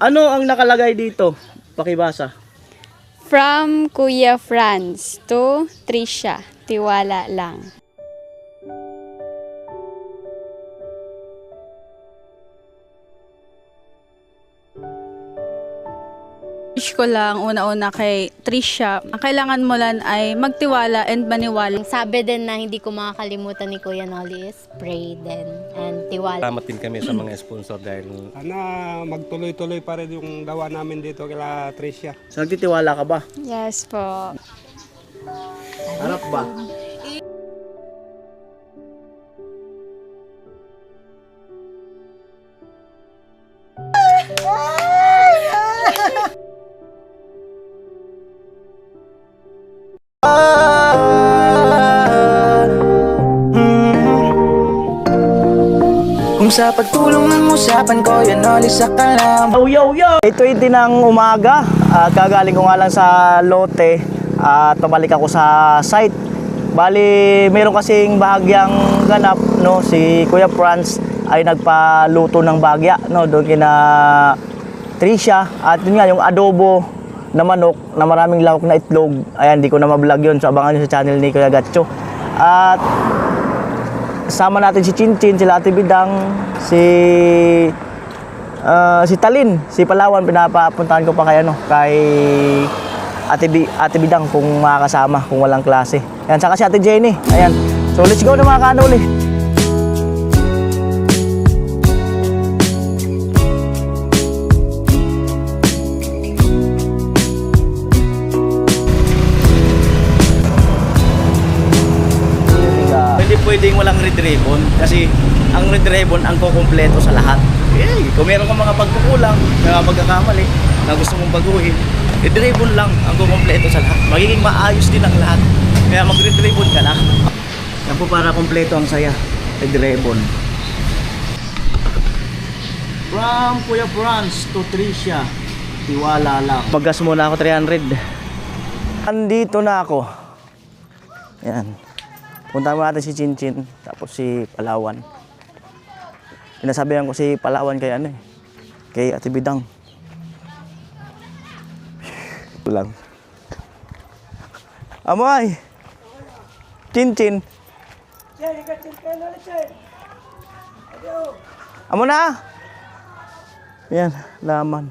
Ano ang nakalagay dito? Pakibasa. From Kuya Franz to Trisha, tiwala lang. Wish ko lang una-una kay Trisha, ang kailangan mo lang ay magtiwala and maniwala. Ang sabi din na hindi ko makakalimutan ni Kuya Nolly is pray din and tiwala. Salamat din kami sa mga sponsor dahil Sana magtuloy-tuloy pa rin yung gawa namin dito kila Tricia. So, nagtitiwala ka ba? Yes po. Harap ba? Kung sa pagtulong ng usapan ko, yan ulit sa kalam. Yo! 8:20 ng umaga. Kagaling ko nga lang sa lote at pabalik ako sa site. Bali, meron kasing bahagyang ganap, no? Si Kuya Franz ay nagpaluto ng bahagya, no? Doon kina Trisha. At yun nga, yung adobo na manok na maraming lawak na itlog. Ayan, di ko na ma-vlog yun. So, abangan nyo sa channel ni Kuya Gatcho. At sama natin si Chinchin, sila Ate Bidang, si Talin, si Palawan, pinapapuntahan ko pa kay Ate Bidang kung makakasama, kung walang klase. Ayan, saka si Ate Jenny. Ayan. So let's go na mga kanuli. Hindi pwedeng walang red ribbon kasi ang red ribbon ang kukumpleto sa lahat. Kung meron kang mga pagkukulang, mga pagkakamali na gusto mong baguhin, red ribbon lang ang kukumpleto sa lahat. Magiging maayos din ang lahat. Kaya mag-red ribbon ka na. Yan po para kumpleto ang saya. Red ribbon. From Kuya Franz to Trisha, tiwala lang. Paggas muna ako 300. Andito na ako. Yan. Punta mo natin si Chinchin, tapos si Palawan. Pinasabihan ko si Palawan kay kay Ate Bidang. Ito lang. Amoy! Chinchin! Amo na! Yan, laman.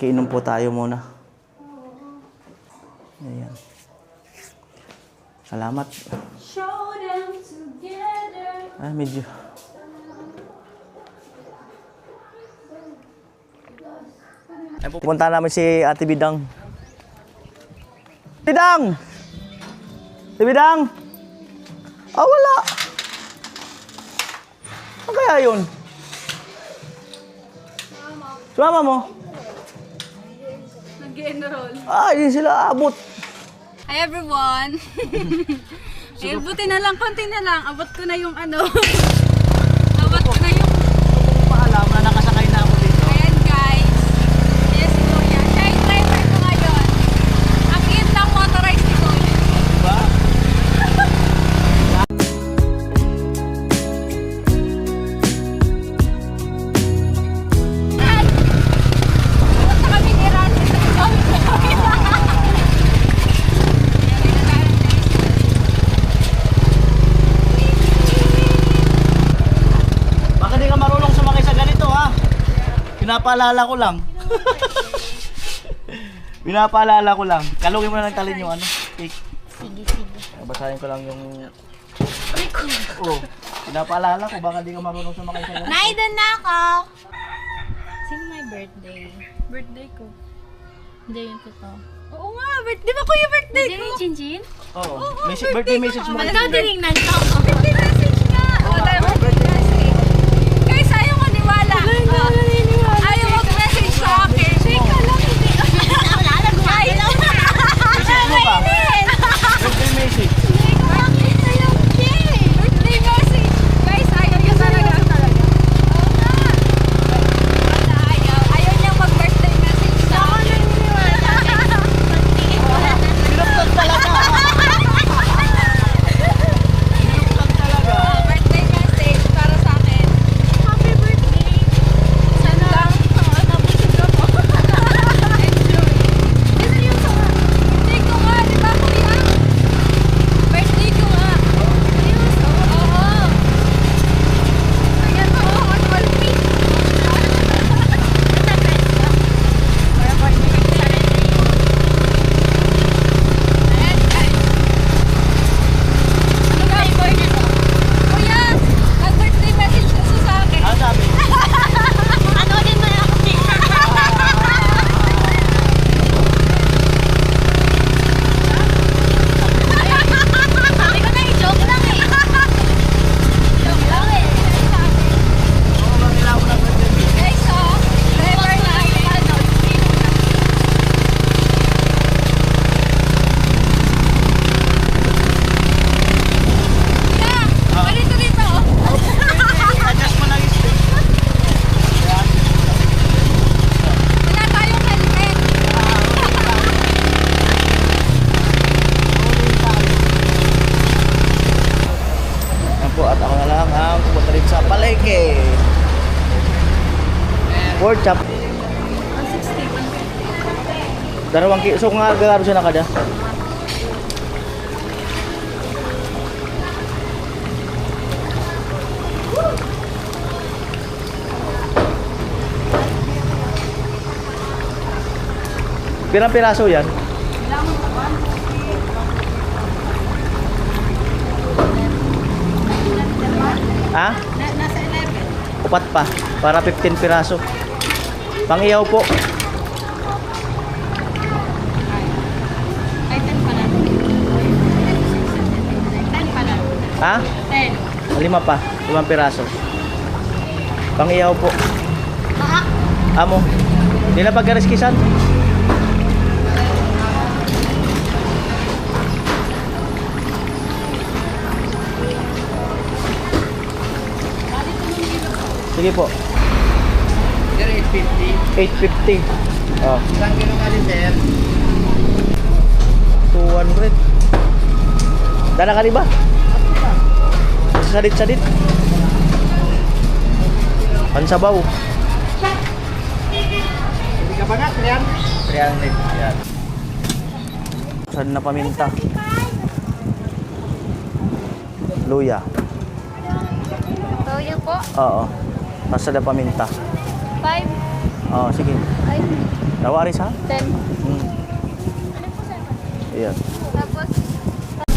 Kiinom po tayo muna. Ayan. Salamat. Medyo. Pupunta namin si Ate Bidang. Bidang! Ate Bidang! Wala. Ano kaya yun? Sumama mo? Nag-enroll. Hindi sila abot. Hi everyone! Ayun, buti na lang, konti na lang. Abot ko na yung abot ko na yung... Paalam na nakasakay na ako dito. Ayan guys. Yes, si Kuya. Siya yung driver ko ngayon. Ang intang motorized ni Kuya. Diba? Punta kami ni Randy sa Baka di ka marunong sumakay sa ganito, ha? Pinapaalala ko lang. Pinapaalala ko lang. Kalungin mo na ng talin yung cake. Sige. Basahin ko lang yung... Pinapaalala ko, baka di ka marunong sumakay sa ganito. Naidon na ako! Sino may birthday? Birthday ko. Hindi yun totoo. Oo nga, di ba Kuya birthday Hindi ko? yung Chinchin? Oo. Birthday message mo. Nagdadalingnan ka ako. Birthday message nga! Oo, tayo birthday message. Guys, ayaw maniwala. Ayaw mag-message sa akin. Shake ka lang, hindi. Message mo ba? Birthday message. Birthday message. Guys, ayaw niya talaga. Oo nga. Ayaw niya mag-birthday message sa akin. Pinaptag talaga. Pinaptag Ang pupunta rin sa palengke. Pork chop. 2 kilo. So kung agaro siya na kada. Pirang piraso yan? Ha? Nasa 11. Upat pa. Para 15 piraso. Pang-iyaw po. Ay, 10 pala. 10 pala. Ha? 10. 5 pa. 5 piraso. Pang-iyaw po. Amo. Di na pagkariskisan? Sige po. 850. Oh. Ilang kilo ka din, sir? 200. Dala ka ba? Sadit-sadit. Pansabaw. Hindi ka ba nga, 300. Yan. Saan na paminta? Luya. Toyo po. Oo. Tapos na paminta. 5. Oo, sige. Ay, Tawaris ha? 10. Ayan. Tapos,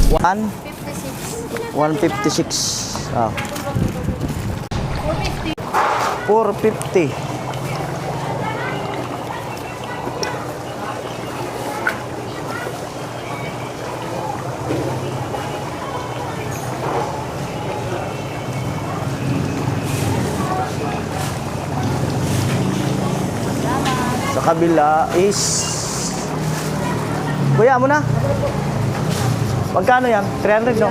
56. 156. Ah. 450. Sa kabila is Kuya mo na. Magkano yan? 300 no?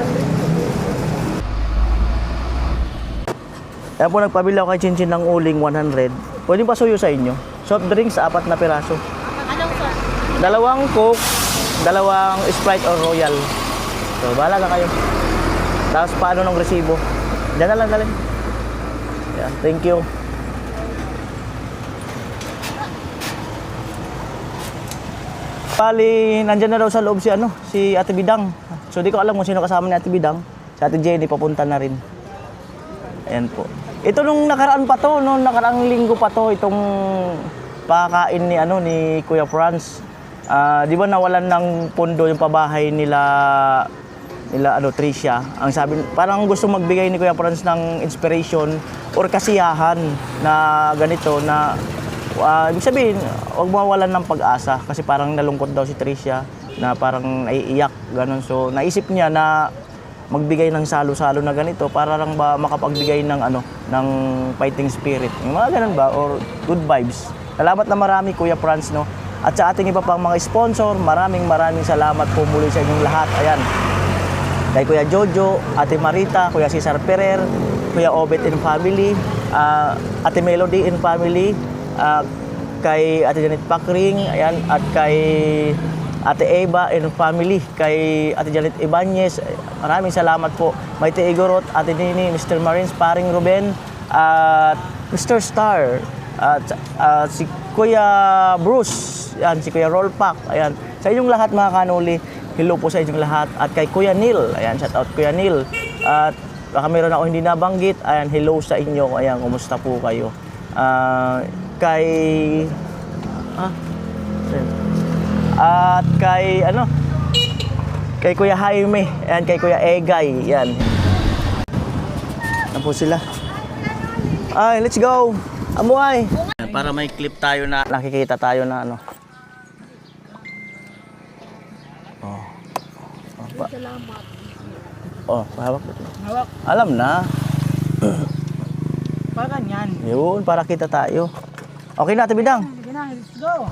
Ayan po, nagpabila ako kay Chinchin ng uling 100. Pwede pa suyo sa inyo. Soft drinks, 4 na piraso. Anong sir? 2 Coke, 2 Sprite or Royal. So, bahala na kayo. Tapos paano ng resibo? Diyan na lang galing. Yeah, thank you. Bali, nandyan na daw sa loob si Ate Bidang. So, di ko alam kung sino kasama ni Ate Bidang. Si Ate Jenny, papunta na rin. Ayan po. Ito nung nakaraan pa to, nung nakaraang linggo pa to, itong pakain ni Kuya Franz. Di ba nawalan ng pondo yung pabahay nila Tricia. Ang sabi, parang gusto magbigay ni Kuya Franz ng inspiration or kasiyahan na ganito na ibig sabihin, huwag mawalan ng pag-asa kasi parang nalungkot daw si Tricia na parang naiiyak, ganun. So, naisip niya na magbigay ng salo-salo na ganito para lang ba makapagbigay ng ng fighting spirit. Yung mga ganun ba or good vibes. Salamat na marami Kuya Franz, no. At sa ating iba pang mga sponsor, maraming salamat po muli sa inyong lahat. Ayan. Kay Kuya Jojo, Ate Marita, Kuya Cesar Ferrer, Kuya Obet and family, Ate Melody and family, kay Ate Janet Pakring, ayan, at kay Ate Eva and family, kay Ate Janet Ibanez, maraming salamat po. Maite Igorot, Ate Nini, Mr. Marines, Paring Ruben, at Mr. Star, at si Kuya Bruce, ayan, si Kuya Rollpack, ayan. Sa inyong lahat mga kanuli, hello po sa inyong lahat. At kay Kuya Neil, ayan, shout out Kuya Neil. At baka meron ako hindi nabanggit, ayan, hello sa inyo, ayan, kumusta po kayo. At kay kay Kuya Jaime, ayan, kay Kuya Egay, yan. Yan po sila. Ay, let's go. Amuay. Para may clip tayo na nakikita tayo na Salamat. Hawak. Hawak. Alam na. Para ganyan. Yun, para kita tayo. Okay na, Ate Bidang. Sige na, let's go.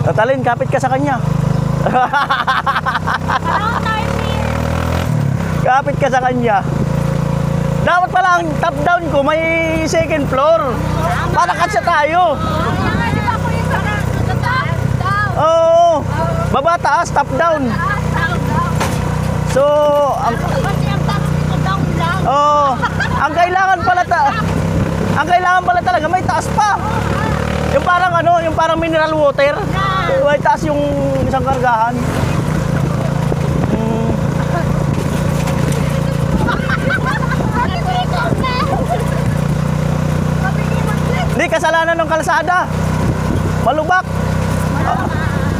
Tatalin, kapit ka sa kanya. Kapit ka sa kanya. Dapat pala ang top down ko may second floor. Para katsa tayo. Oo. no? Baba, taas, top down. So, ang ang kailangan pala talaga may taas pa. Yung parang yung parang mineral water. May taas yung isang kargahan. Hindi, kasalanan ng kalsada. Malubak.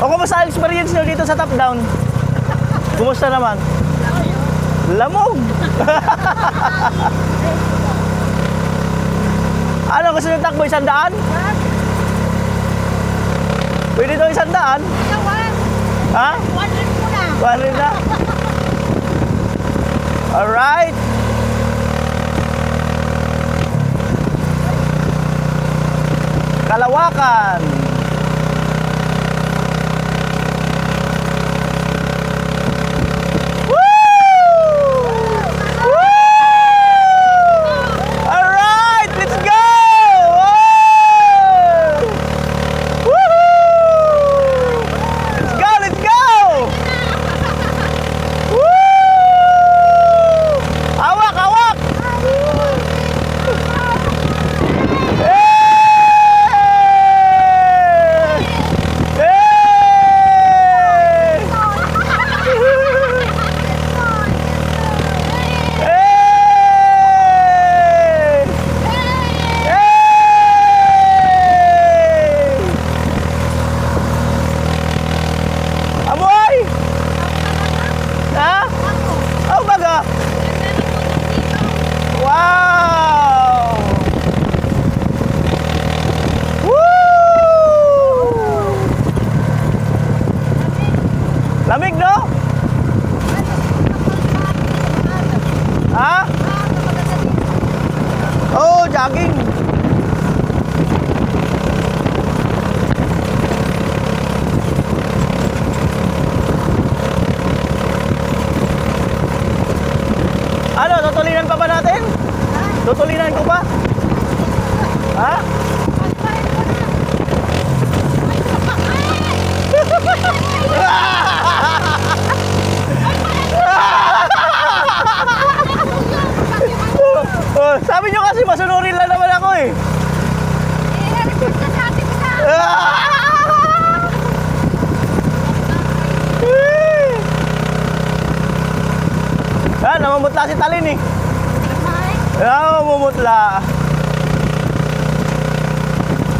O kumusta ang experience nyo dito sa top down? Kumusta naman? Lamog. Ano, gusto nyo takbo 100? Pwede daw 100? Ha? 100 na. Alright. Kalawakan. Lamig, no? Ha? Oh, jogging. Ano, tutulinan pa ba natin? Tutulinan ko pa? Ha? Oh, sabi nyo kasi masunurin lang naman ako eh. Ah, namumutla si Talin eh. Namumutla.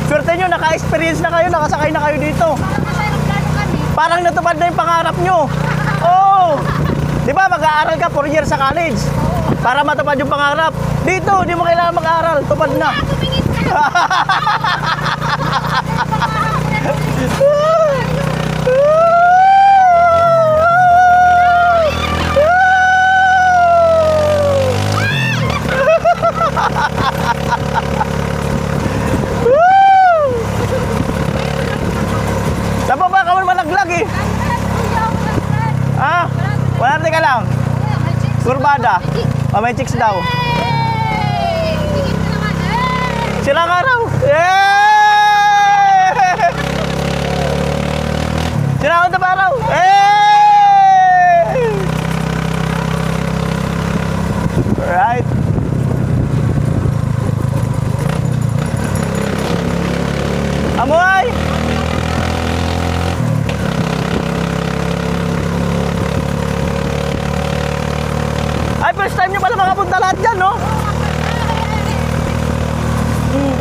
Swerte nyo, naka-experience na kayo, nakasakay na kayo dito. Parang natupad na yung pangarap nyo. Oo. Di ba mag-aaral ka 4 years sa college? Para matupad yung pangarap. Dito, di mo kailangan mag-aaral. Tupad na. Sa baba ka man malaglag eh. Ha? 100 ka lang. Kurbada. Oh, may chicks daw. Silang araw. Yay! Silang araw. Yay! Alright. Amoy! Ay, first time nyo pala makapunta lahat dyan, no?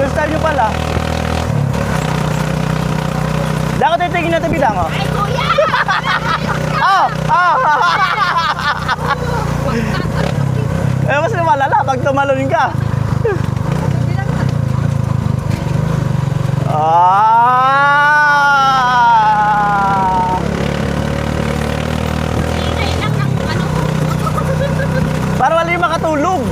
First time nyo pala. Di ako titigin na tabi lang, oh. Ay, kuya! Oh! Oh! Eh, mas malala pag tumalon ka. Ah! Para wala yung makatulog.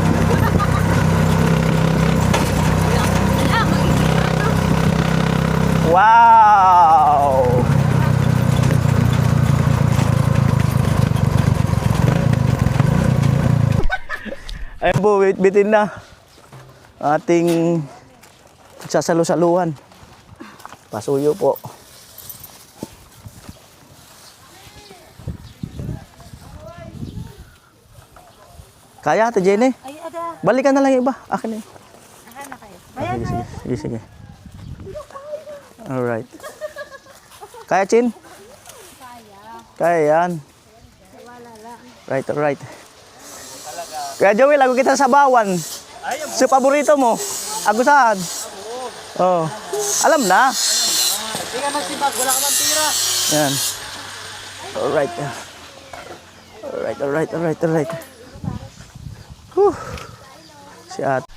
Wow! Ayun po, bitin na ating sasalo-saluhan. Pasuyo po. Kaya, Ate Jenny? Balikan na lang yung iba. Akin na yun. Sige, sige. Sige, sige. Alright. Kaya, Chin? Kaya yan. Right, alright. Kaya Joel, ako kita sa bawan. Sa paborito mo. Ako saan? Oh. Alam na. Hindi ka magsibag, wala ka ng tira. Yan. Alright. Alright, alright, alright, alright. Whew. Si Ate.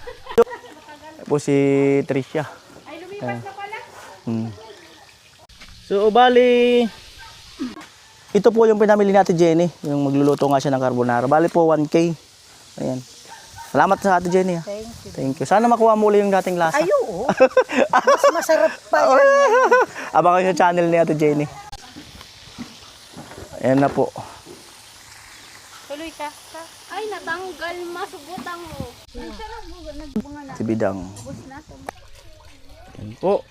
Tapos si Tricia. Ay, lumipat na pala. So, bali, ito po yung pinamili natin Jenny. Yung magluluto nga siya ng carbonara. Bali po 1K. Ayan. Salamat sa Ate Jenny. Ha? Thank you. Sana makuha mo ulit yung dating lasa. Ay, oo. Mas masarap pa yan. Abangan yung channel ni Ate Jenny. Ayan na po. Tuloy ka. Ay, natanggal. Masubutan mo. Si Bidang. Ayan po.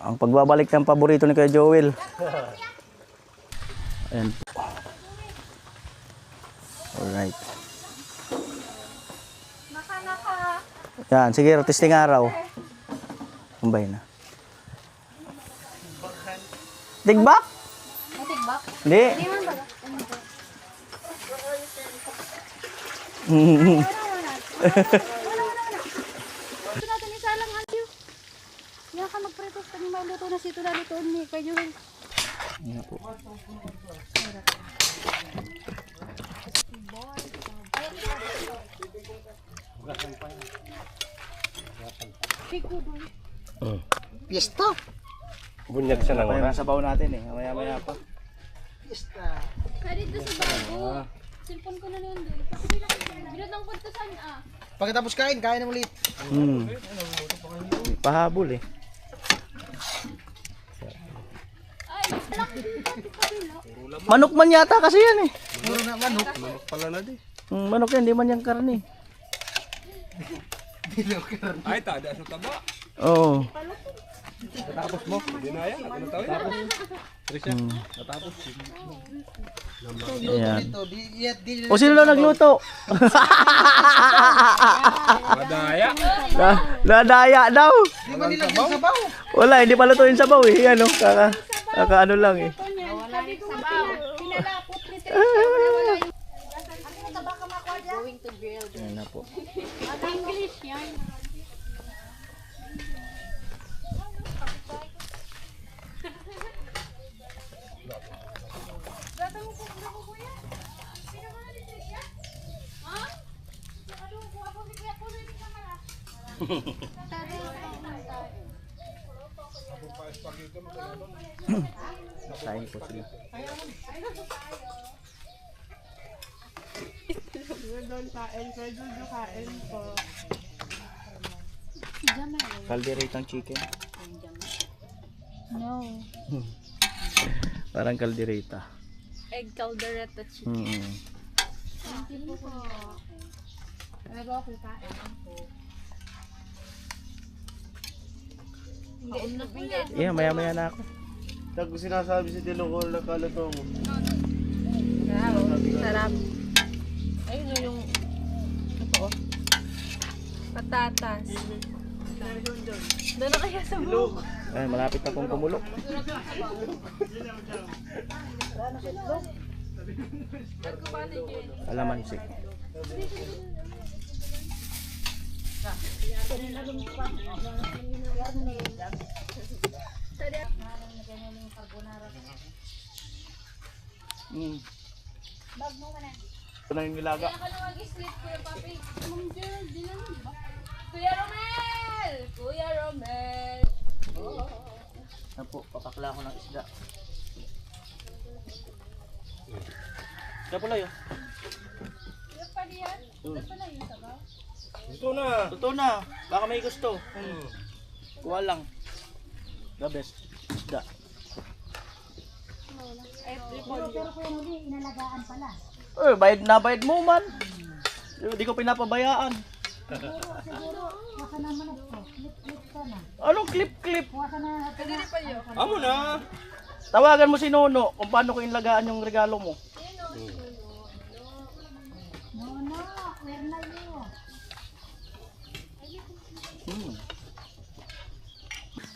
Ang pagbabalik ng paborito ni Kuya Joel. Ayan po. Alright. Yan, sige, testing araw. Kumbay na. Tigbak? Tigbak? Hindi. Ito natin isalang aliw. Yan ka magpretos kami maluto na sito na lutoon ni Kuya Joel. Ayan po. Pista. Bunyag siya ng Ayan oras. ang sabaw natin eh. Maya-maya pa. Pista. Kaya dito sa bago. Cellphone ko na nun doon. Bilot ng punto saan ah. Pagkatapos kain na ulit. Pahabol eh. Ay, laki. Manok man yata kasi yan eh. Puro na manok. Manok pala na di. Manok yan, di man yan karne. Ay, tada sa taba. Oo. Natapos mo. Hindi na yan. Ano tawag? Natapos. Trisha, natapos. Ayan. Ito, di O sino na nagluto? Madaya. Nadaya daw. Di ba nilagyan sa sabaw? Wala, hindi pa lutuin sabaw eh. Ano, kaka ano lang eh. Sabi ko nga, pinalapot ni Trisha. Wala yung... Ayan na po. English yan. Kain po sila. Kalderetang chicken. No. Parang kaldereta. Egg caldereta chicken. Yeah, maya-maya na ako. Tago sinasabi si Dilocol na kalato mo. Sarap. Ayun na yung patatas. Doon na kaya sa buhok. Ay, malapit na pong kumulok. Alamansi. Ito na yung nilaga. Kuya Romel! Kuya Romel! Yan po, papakla ko ng isda. Kaya pala yun. Yung pala yan? Ito pala yung sabaw? Ito na. Totoo na, baka may gusto. Kuha lang. The best. Isda. Bayad na bayad mo man. Hindi ko pinapabayaan. Anong clip-clip? Amo na. Tawagan mo si Nono kung paano ko inlagaan yung regalo mo.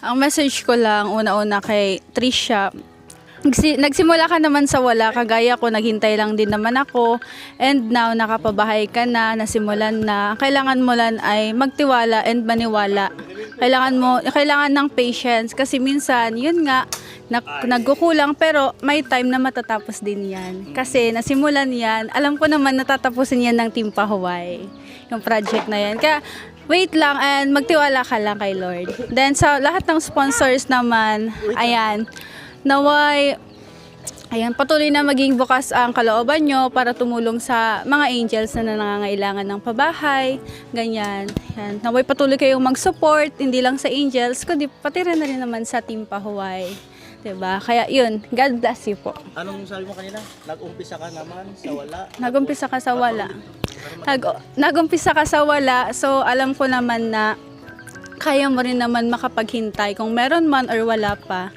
Ang message ko lang, una-una kay Trisha, nagsimula ka naman sa wala, kagaya ko, naghintay lang din naman ako, and now nakapabahay ka na, nasimulan na. Kailangan mo lang ay magtiwala and maniwala. Kailangan ng patience, kasi minsan, yun nga, nagkukulang, pero may time na matatapos din yan. Kasi nasimulan yan, alam ko naman natatapusin yan ng Team Pahuway, yung project na yan. Kaya, wait lang and magtiwala ka lang kay Lord. Then sa lahat ng sponsors naman, ayan, naway, ayan, patuloy na maging bukas ang kalooban nyo para tumulong sa mga angels na nangangailangan ng pabahay, ganyan. Ayan, naway patuloy kayong mag-support, hindi lang sa angels, kundi pati rin na rin naman sa Team Pahuway. Diba? Kaya yun, God bless you po. Anong sabi mo kanina? Nag-umpisa ka naman sa wala. Nagumpisa ka sa wala. Nagumpisa ka sa wala, so alam ko naman na kaya mo rin naman makapaghintay. Kung meron man or wala pa,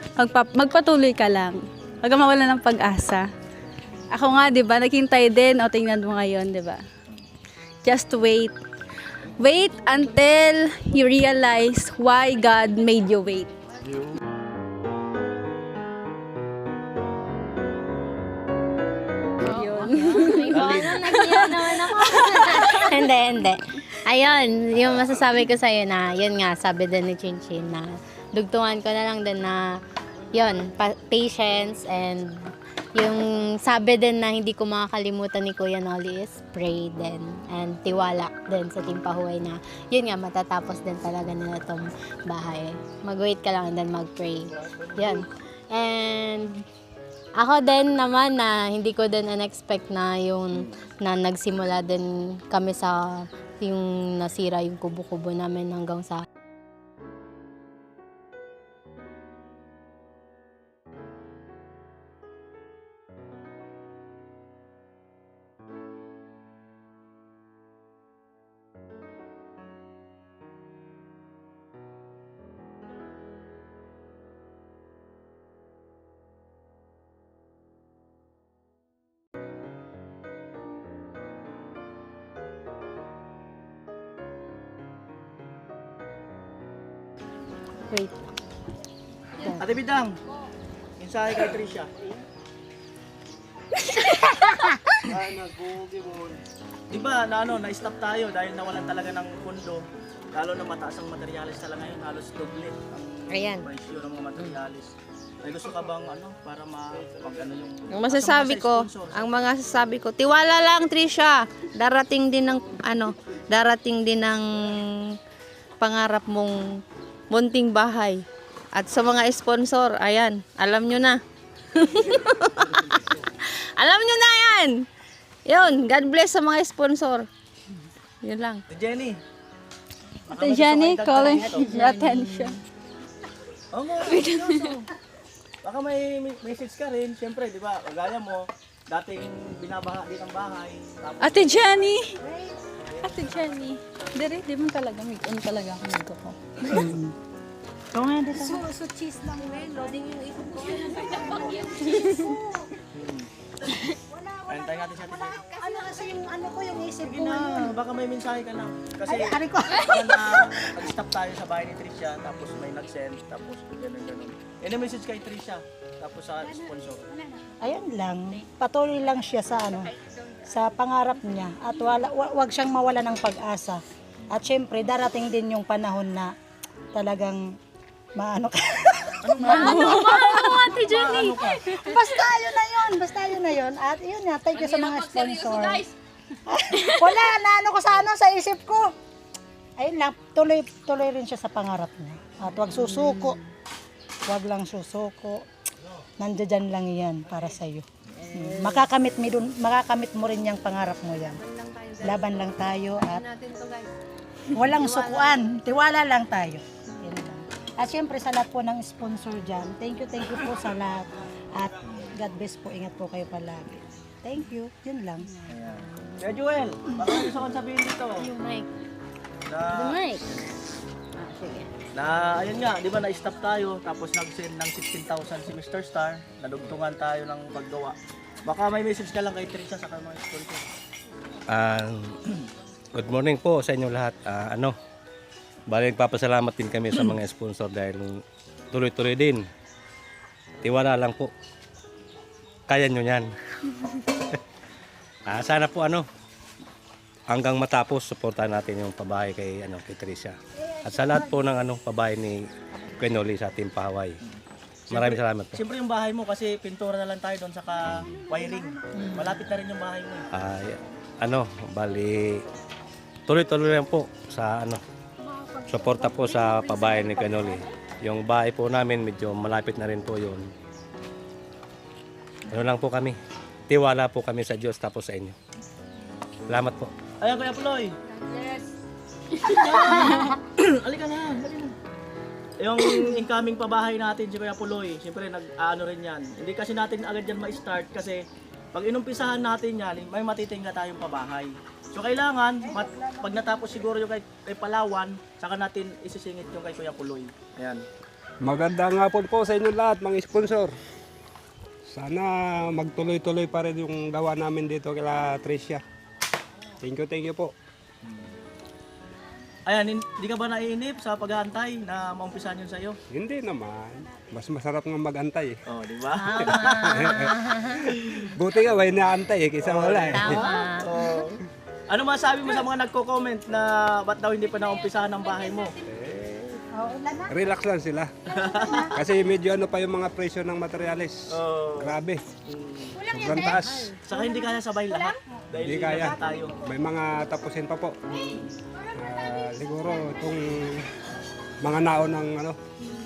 magpatuloy ka lang. Huwag kang mawala ng pag-asa. Ako nga, di ba, naghintay din. O, tingnan mo ngayon, di ba? Just wait. Wait until you realize why God made you wait. Hindi. Ayun, yung masasabi ko sa'yo na, yun nga, sabi din ni Chinchin na dugtungan ko na lang din na, yun, patience and yung sabi din na hindi ko makakalimutan ni Kuya Nolly is pray din and tiwala din sa Team Pahuway na, yun nga, matatapos din talaga nila itong bahay. Mag-wait ka lang and then mag-pray. Yun. And ako din naman na hindi ko din in-expect na yung na nagsimula din kami sa yung nasira yung kubo-kubo namin hanggang sa wait. Ate Bidang, mensahe kay Trisha. Di ba na-stop tayo dahil nawalan talaga ng pundo. Lalo na mataas ang materialis talaga ngayon, halos doble ang presyo ng mga materialis. May gusto ka bang para Ang masasabi ko, tiwala lang Trisha. Darating din ng pangarap mong munting bahay. At sa mga sponsor, ayan, alam nyo na. Alam nyo na yan. Yun, God bless sa mga sponsor. Yun lang. Jenny. Ate Jenny, calling your attention. Oo nga, baka may message ka rin, siyempre, di ba, kagaya mo, dating binabaha din ang bahay. Tapos, Ate Jenny! Ate Jenny. Di mo talaga, mag-on talaga ako nito ko. so nga dito. So cheese lang eh. Loading yung isip ko. Ayun, tayo natin sa Ate Jenny. Ano kasi yung isip Sige na, baka may mensahe ka na. Kasi, Ari ko. nag-stop tayo sa bahay ni Trisha, tapos may nag-send, tapos gano'n. Yan ang message kay Trisha, tapos sa sponsor. Ayan lang, patuloy lang siya sa pangarap niya at wag siyang mawala ng pag-asa. At syempre, darating din yung panahon na talagang maano ka. Ate Jenny? Basta yun na yun. At yun nga, thank you sa mga sponsor. Wala, ko sa isip ko. Ayun lang, tuloy rin siya sa pangarap niya. At wag susuko. Wag lang susuko. Nandiyan lang yan para sa iyo. Makakamit mo rin yung pangarap mo yan. Laban lang tayo at walang sukuan. Tiwala lang tayo. Yan lang. At syempre sa lahat po ng sponsor dyan, thank you po sa lahat. At God bless po, ingat po kayo palagi. Thank you, yun lang. Kaya Joel, baka gusto kong sabihin dito. yung mic. Na, Mic. Sige. ayun nga, di ba na-stop tayo, tapos nag-send ng 16,000 si Mr. Star, nadugtungan tayo ng paggawa. Baka may message ka lang kay Trisha sa mga sponsor. Good morning po sa inyo lahat. Bali nagpapasalamat din kami sa mga sponsor dahil tuloy-tuloy din. Tiwala lang po. Kaya nyo yan. Sana po hanggang matapos suportahan natin yung pabahay kay Tricia. At sa lahat po ng pabahay ni Quinoli sa Team Pahaway. Maraming salamat po. Siyempre yung bahay mo kasi pintura na lang tayo doon saka wiring. Malapit na rin yung bahay mo. Bali tuloy-tuloy lang po sa suporta po sa pabahay ni Quinoli. Yung bahay po namin medyo malapit na rin po yun. Lang po kami. Tiwala po kami sa Diyos tapos sa inyo. Salamat po. Ayan, Kuya Puloy. Yes. Halika na. Yung incoming pabahay natin si Kuya Puloy, siyempre nag-ano rin yan. Hindi kasi natin agad yan ma-start kasi pag inumpisahan natin yan, may matitingga tayong pabahay. So kailangan, pag natapos siguro yung kay Palawan, saka natin isisingit yung kay Kuya Puloy. Ayan. Magandang hapon po sa inyo lahat, mga sponsor. Sana magtuloy-tuloy pa rin yung gawa namin dito kila Tricia. Thank you po. Ayan, hindi ka ba naiinip sa paghahantay na maumpisahan yun sa'yo? Hindi naman. Mas masarap nga mag-antay. Oh, di ba? Buti nga, may naantay kaysa wala Oh. Ano masabi mo sa mga nagko-comment na ba't daw hindi pa naumpisahan ang bahay mo? Relax lang sila. Kasi medyo pa yung mga presyo ng materyales. Grabe. Sobrang taas. Saka hindi kaya sabay lahat. Dahil Hindi kaya. tayo. May mga tapusin pa po. Siguro itong mga naon ng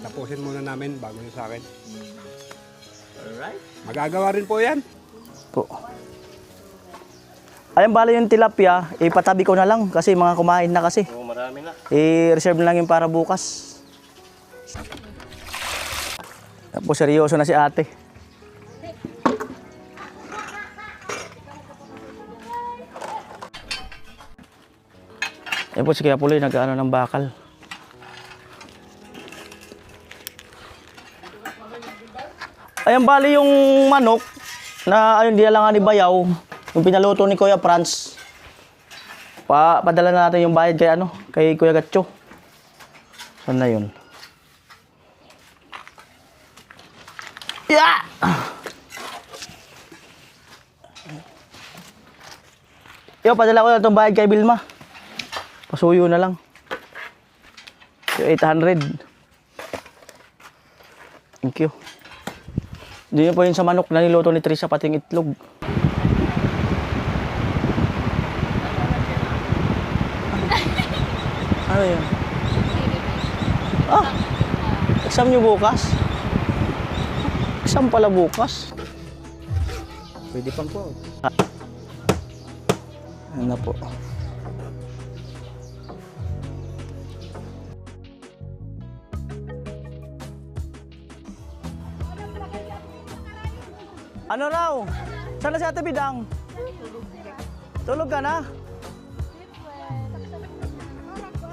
tapusin muna namin bago yung sa akin. Alright. Magagawa rin po yan. Po. Ayan, bali yung tilapia, ipatabi ko na lang kasi mga kumain na kasi. Oo, marami na. I-reserve na lang yung para bukas. Tapos seryoso na si ate. Ayan po si Kuya Puloy, nag-ano ng bakal. Ayan, bali yung manok na ayun, dilalangan ni Bayaw, yung pinaluto ni Kuya Franz. Padala na natin yung bayad kay Kuya Gatcho. Saan na yun? Yeah! Yo, padala ko na itong bayad kay Bilma. Pasuyo na lang. Yung 800. Thank you. Hindi po yun sa manok na niluto ni Tricia, pati yung itlog. Ano yun? Exam nyo bukas? Exam pala bukas? Pwede pang po. Ano na po? Ano raw? Saan na si Ate Bidang? Tulog ka na?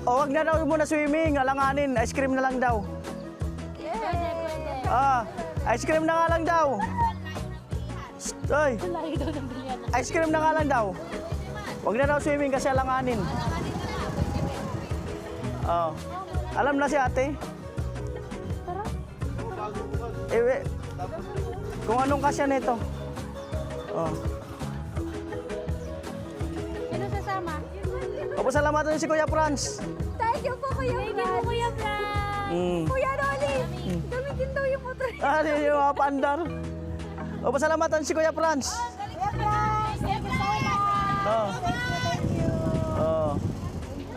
O, wag na daw muna swimming, alanganin. Ice cream na lang daw. Ice cream na nga lang daw. Oy. Ice cream na nga lang daw. Wag na daw swimming kasi alanganin. Oh. Alam na si ate? Kung anong kasya nito. Oh. Sino sasama? Papasalamatan niyo si Kuya Franz. Thank you po, Kuya Franz. Thank you po, Kuya Franz. Kuya Rolly, gamitin daw yung motor. Yung mga paandar. Papasalamatan si Kuya Franz. Kuya Franz, thank you so much. Oh. Oh.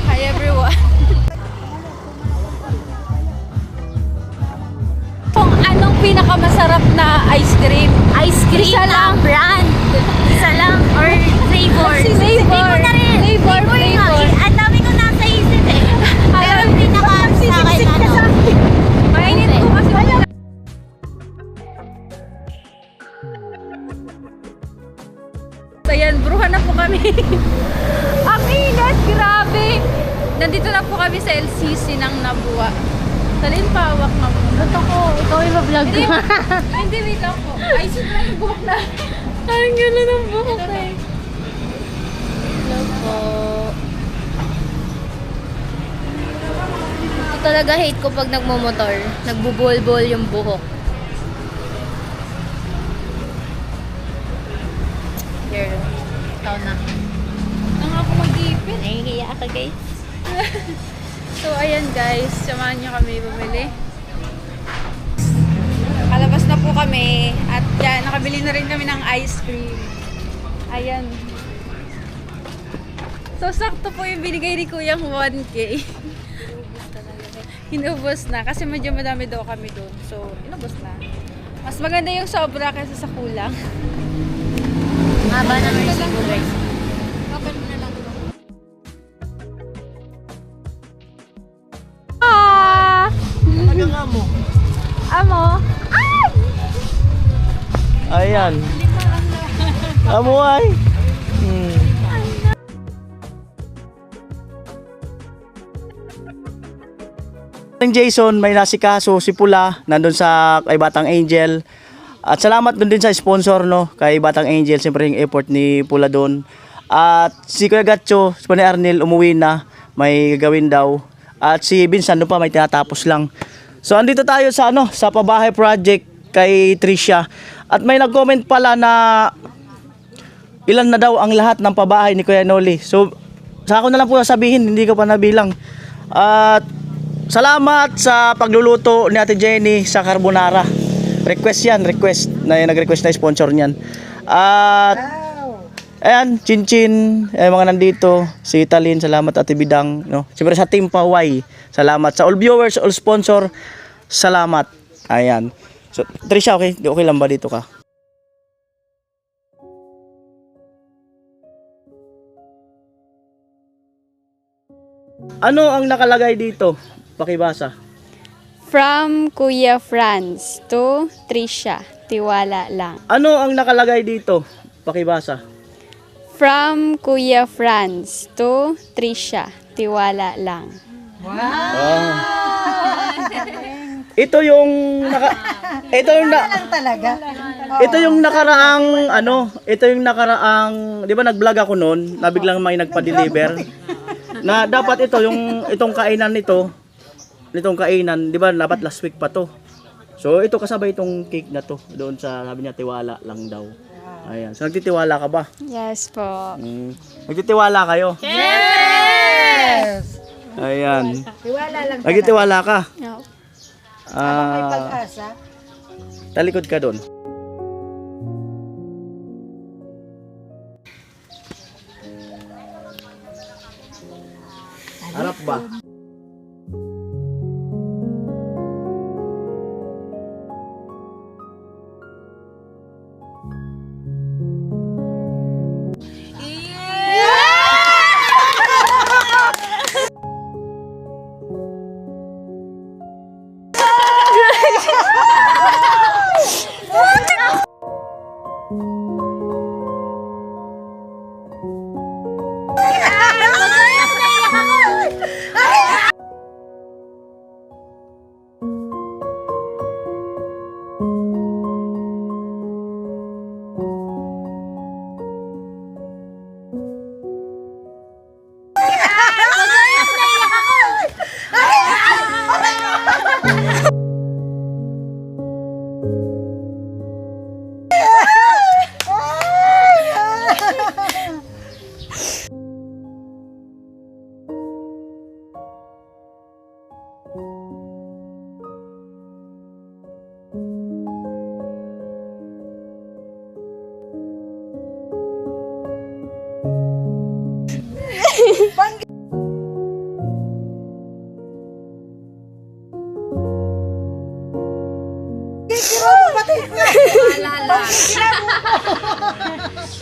Hi everyone! Kung anong pinakamasarap na ice cream? Ice cream Isa lang. brand. Isa lang or flavor. Flavor na rin. Flavor, nga. flavor. Ang dami ko nasa isip eh. Pero yung pinaka sa akin Mainit ko kasi wala. Ayan, bruhan na po kami. Ang init, grabe. Nandito na po kami sa LCC ng Nabua. Salin pawak na muna. Ba't ako? Ikaw yung vlog ko. Hindi, wait lang po. Ay, sobrang yung buhok na. Ang gano'n ng buhok eh. Hello po. talaga hate ko pag nagmumotor. Nagbubol-bol yung buhok. Here. Ikaw na. Ang ako mag-ipin. Nahihiya ka, guys. So, ayan guys, samahan nyo kami bumili. Nakalabas na po kami at yan, nakabili na rin kami ng ice cream. Ayan. So, sakto po yung binigay ni Kuyang 1K. Inubos na kasi medyo madami daw kami doon. So, inubos na. Mas maganda yung sobra kaysa sa kulang. Haba ng recibo, guys. Open mo na lang. Taga mo. Amo. Ayan. Amuay. Jason, may nasikaso si Pula nandun sa kay Batang Angel. At salamat dun din sa sponsor no kay Batang Angel, siyempre yung effort ni Pula doon. At si Kuya Gatcho, si Pani Arnel umuwi na, may gagawin daw. At si Vincent doon pa may tinatapos lang. So andito tayo sa sa pabahay project kay Tricia. At may nag-comment pala na ilan na daw ang lahat ng pabahay ni Kuya Noli. So sa ako na lang po sabihin, hindi ko pa nabilang. At salamat sa pagluluto ni Ate Jenny sa carbonara. Request yan, request. Nag-request na sponsor niyan. At ayan, Chinchin, mga nandito. Si Italin, salamat Ate Bidang. No? Siyempre sa Team Paway, salamat. Sa all viewers, all sponsor, salamat. Ayan. So, Trisha, okay? Okay lang ba dito ka? Ano ang nakalagay dito? Pakibasa. From Kuya Franz to Trisha, tiwala lang. Ano ang nakalagay dito? Pakibasa. From Kuya Franz to Trisha, tiwala lang. Ito yung ito yung Talaga. ito yung nakaraang ito yung nakaraang, 'di ba nag-vlog ako noon, na biglang may nagpa-deliver. Na dapat itong kainan nitong kainan, 'di ba dapat last week pa to. So ito kasabay itong cake na to, doon sa sabi niya tiwala lang daw. Ayan. So nagtitiwala ka ba? Yes po. Nagtitiwala kayo? Yes! Ayan. Tiwala lang talaga. Nagtitiwala ka? No. May pag-asa. Talikod ka doon. Harap ba?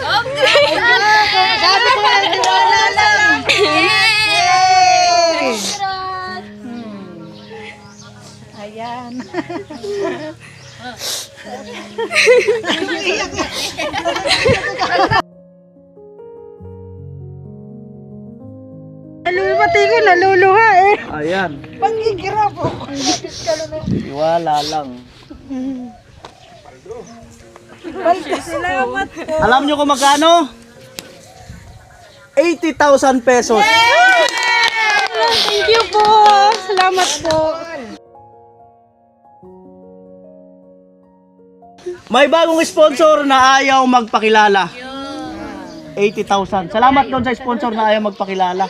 Sabi ko lang, tiwala lang. Ayan. Pati ko naluluha eh. Ayan. Pangigirap po. Tiwala lang. Salamat po. Alam nyo kung magkano? 80,000 pesos. Thank you po. salamat po. May bagong sponsor na ayaw magpakilala. 80,000. Salamat doon sa sponsor na ayaw magpakilala.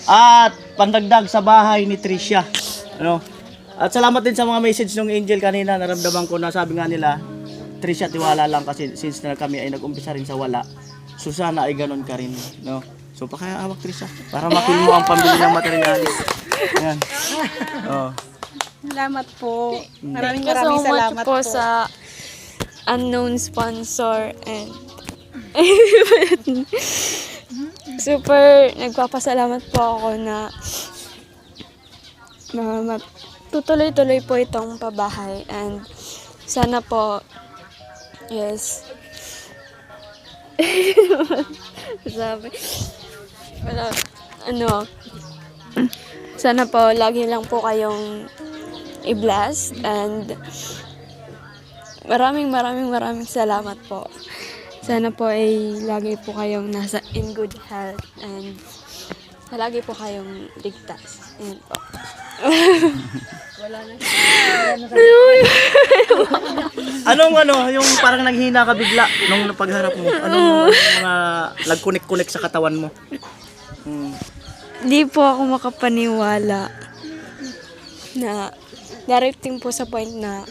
At pandagdag sa bahay ni Tricia. Ano? At salamat din sa mga message ng Angel kanina. Naramdaman ko na sabi nga nila, Tricia, tiwala lang kasi since na kami ay nag-umpisa rin sa wala. So sana ay ganun ka rin. No? So pakiawak Tricia para makin mo ang pambili ng materialis. Ayan. Oh. Salamat po. Maraming Thank you so salamat much po sa unknown sponsor and super nagpapasalamat po ako na tutuloy-tuloy po itong pabahay and sana po yes sabi wala ano sana po lagi lang po kayong i-bless and maraming salamat po. Sana po ay lagi po kayong nasa in good health and lagi po kayong ligtas. Ayan po. Anong yung parang naghina ka bigla nung pagharap mo? Anong mga nagkunik-kunik sa katawan mo? Di po ako makapaniwala na darating po sa point na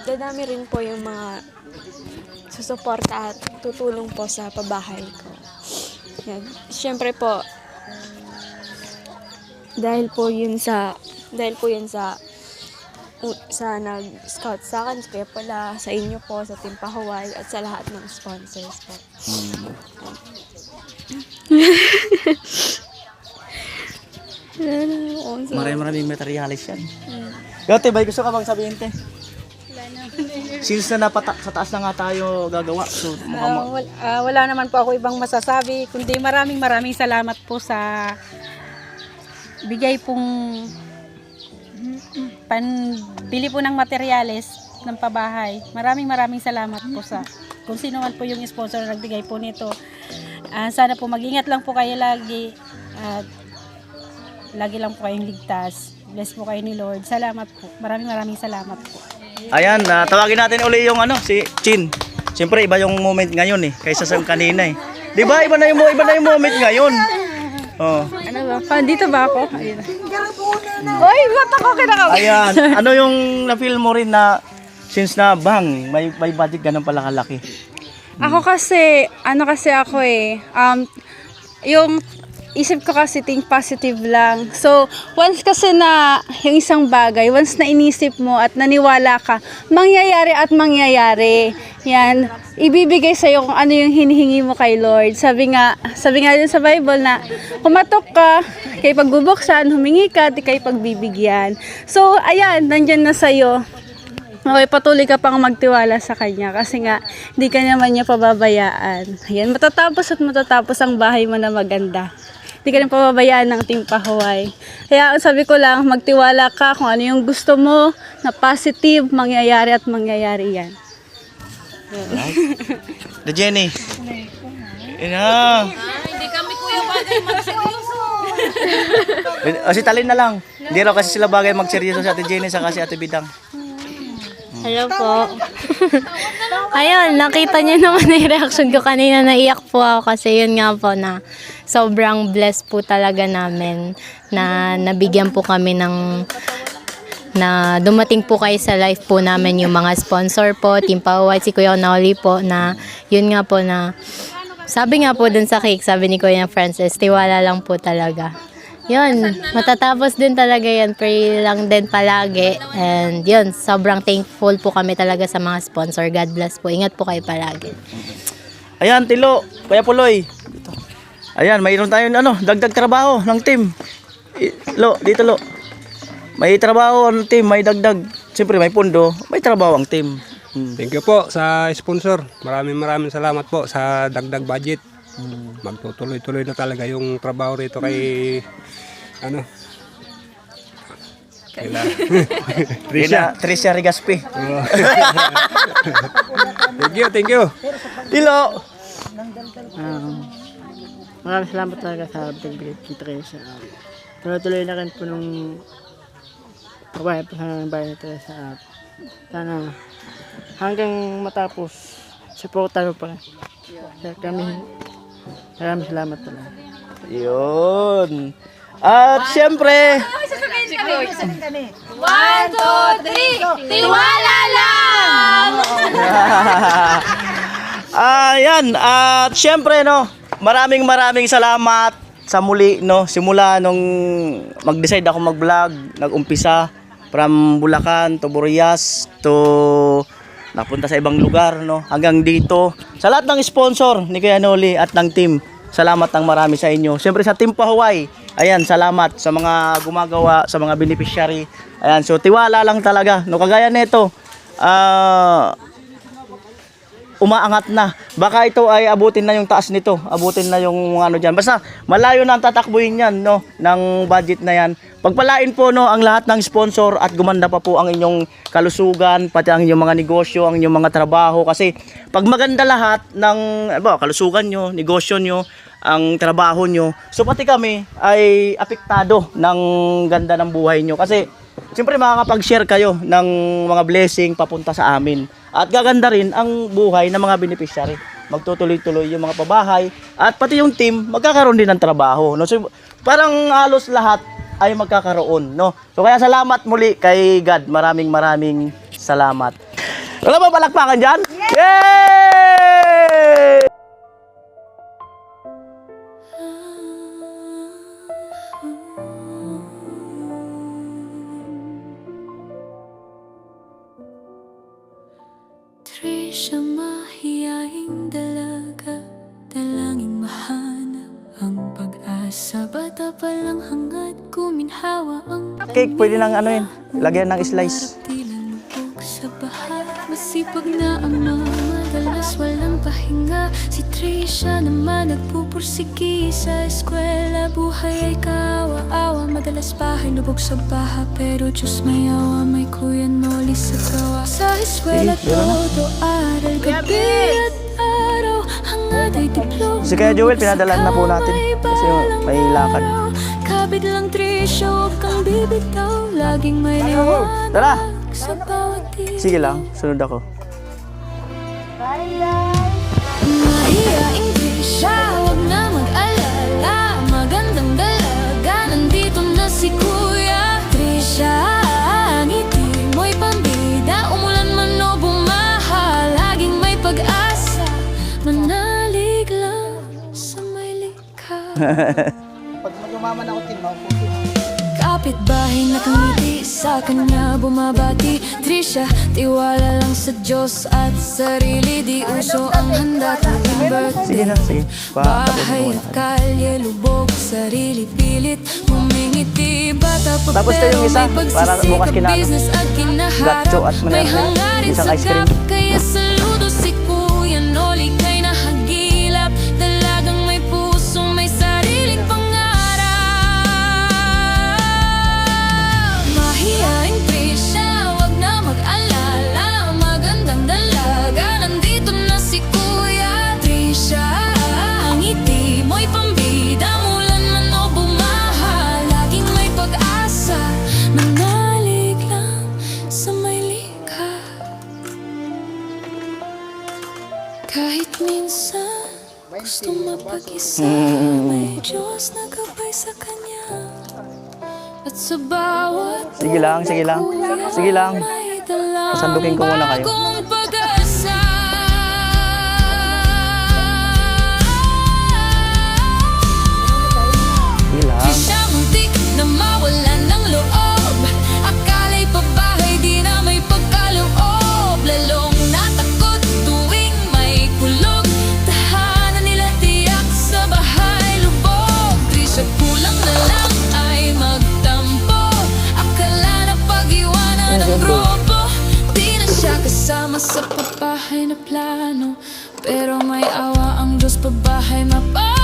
dadami rin po yung mga susuporta at tutulong po sa pabahay ko. Yan. Siyempre po, dahil po yun sa nag-scout sa akin, kaya pala sa inyo po, sa Team Pahuway, at sa lahat ng sponsors po. Maraming materialis yan. Gate, bay gusto ka bang sabihin, te? Since na sa taas na nga tayo gagawa, so Wala naman po ako ibang masasabi, kundi maraming salamat po sa bigay pong panbili po ng materyales ng pabahay. Maraming salamat po sa kung sino man po yung sponsor na nagbigay po nito. Sana po mag-ingat lang po kayo lagi at lagi lang po kayong ligtas. Bless po kayo ni Lord. Salamat po. Maraming salamat po. ayan, tawagin natin uli yung si Chin. Siyempre iba yung moment ngayon kaysa sa kanina Di ba? Iba na yung moment ngayon. Oh. Ano ba? Dito ba ako? Ayun. Oy, mata ko kinakaw. Ayan, ano yung na-feel mo rin na since na may budget ganun pala kalaki? Ako kasi, ako yung isip ko kasi think positive lang. So, once kasi na yung isang bagay, once na inisip mo at naniwala ka, mangyayari. Yan, ibibigay sa'yo kung ano yung hinihingi mo kay Lord. Sabi nga din sa Bible na kumatok ka, kay pagbubuksan, humingi ka, di kay pagbibigyan. So, ayan, nandyan na sa'yo. Okay, patuloy ka pang magtiwala sa Kanya kasi nga, di ka naman niya pababayaan. Ayan, matatapos ang bahay mo na maganda. Di ka rin pababayaan ng Team Pahuway. Kaya sabi ko lang, magtiwala ka kung ano yung gusto mo na positive, mangyayari at mangyayari yan. The Jenny. Hindi kami kuya bagay magseryoso. Si Talin na lang. Hindi raw kasi sila bagay magseryoso si Ate Jenny sa si Ate Bidang. Hello po. Ayun, nakita niyo naman yung reaction ko kanina, naiyak po ako kasi yun nga po na sobrang blessed po talaga namin na nabigyan po kami na dumating po kayo sa life po namin yung mga sponsor po, Team Pahuway, si Kuya Noli po na yun nga po na sabi nga po dun sa cake, sabi ni Kuya Francis, tiwala lang po talaga. Yun, matatapos din talaga yan. Pray lang din palagi. And yun, sobrang thankful po kami talaga sa mga sponsor. God bless po. Ingat po kayo palagi. Ayan, Tilo, Kuya Puloy. Ayan, mayroon tayong dagdag trabaho ng team. Dito Lo. May trabaho ang team, may dagdag. Siyempre may pundo, may trabaho ang team. Thank you po sa sponsor. Maraming salamat po sa dagdag budget. Magtutuloy-tuloy na talaga yung trabaho rito kay Tricia Rigaspi. Thank you. Tilo. Maraming salamat talaga sa pagbigay kita kayo sa tuloy-tuloy na rin po nung kabayan po sa bayan nito sa sana hanggang matapos supportan mo pa. Kaya kami maraming salamat talaga. Yun. At syempre, 1, 2, 3, tiwala lang! ayan, at syempre no, maraming salamat sa muli no, simula nung mag-decide ako mag-vlog, nag-umpisa from Bulacan to Burias to napunta sa ibang lugar no, hanggang dito. Sa lahat ng sponsor ni Kuya Noli at ng team, salamat ng marami sa inyo. Syempre sa Team Pahuway, ayan, salamat sa mga gumagawa, sa mga beneficiary. Ayan, so tiwala lang talaga no, kagaya nito. Umaangat na. Baka ito ay abutin na yung taas nito. Abutin na yung ano dyan. Basta malayo na ang tatakbuhin yan, no? Ng budget na yan. Pagpalain po, no, ang lahat ng sponsor at gumanda pa po ang inyong kalusugan, pati ang inyong mga negosyo, ang inyong mga trabaho. Kasi pag maganda lahat ng kalusugan nyo, negosyo nyo, ang trabaho nyo, so pati kami ay apektado ng ganda ng buhay nyo. Kasi siyempre makakapag-share kayo ng mga blessing papunta sa amin. At gaganda rin ang buhay ng mga beneficiary. Magtutuloy-tuloy yung mga pabahay. At pati yung team, magkakaroon din ng trabaho. No? So, parang halos lahat ay magkakaroon. No? So kaya salamat muli kay God. Maraming salamat. Wala ba palakpakan dyan? Yay! Trisha, mahiyaing dalaga, dalangin mahanap ang pag-asa. Bata pa lang hangad kuminhawa ang Cake, pwede nang ano yun, lagyan ng slice. tilalubog sa baha. Masipag na ama, madalas walang pahinga. Si Trisha naman nagpupursigi sa eskwela. Buhay ay kaawa-awa, madalas bahay lubog sa baha. Pero Diyos may awa, may Kuya Noli sa gawa. Sa eskwela todo aral, gabi at araw. Hangad ay diploma. Si Kaya Joel, pinadalan na po natin kasi may lakad. Kabit lang Trisha, huwag kang bibitaw. Laging may liwanag Tara! sa bawat ilaw. Sige lang, sunod ako. Mahiyaing Trisha, huwag na mag-alala. Magandang dalaga, nandito na si Kuya. Trisha, ang ngiti mo'y pambida. Umulan man o bumaha, laging may pag-asa. Manalig lang sa may likha. Pag magumaman ako, Tim, mauputin. Kapitbahay nakangiti sa kanya bumabati. Trisha, tiwala lang sa Diyos at sarili. Di uso ang handa tuwing birthday. Sige na, sige. Bahay at kalye, lubog, sarili, pilit humingiti. Bata pa Tapos pero kayong isa, may para pagsisikap, bukas kinano. business at kinaharap. Gatso at May manarap. hangarin Isang sa ice cream. gap, kaya saludo si Kuya Noli kay nahagilap. Dalagang may pusong may sariling pangarap. Mahiyaing Trisha, wag na mag-alala. Magandang dalaga, nandito na si Kuya. Trisha, ang ngiti mo'y pambida. Mulan man o bumaha, laging may pag-asa. Manalig lang sa may likha. Kahit minsan gustong mapag-isa, may Diyos na gabay sa kanya. At sa bawat Sige lang, sige lang. Sige lang. may dalang Pasandukin ko muna kayo. bagong pag-asa. Sige lang. Di siya muntik na mawalan ng loob. Akala'y pabahay, di na may pagkaloob. Lalong natakot tuwing may kulog. Tahanan nila tiyak sa bahay lubog. Trisha, kulang na lang ay magtampo. Akala na pag-iwanan ng grupo. Di na siya kasama sa pabahay na plano. Pero may awa ang Diyos, pabahay mapa.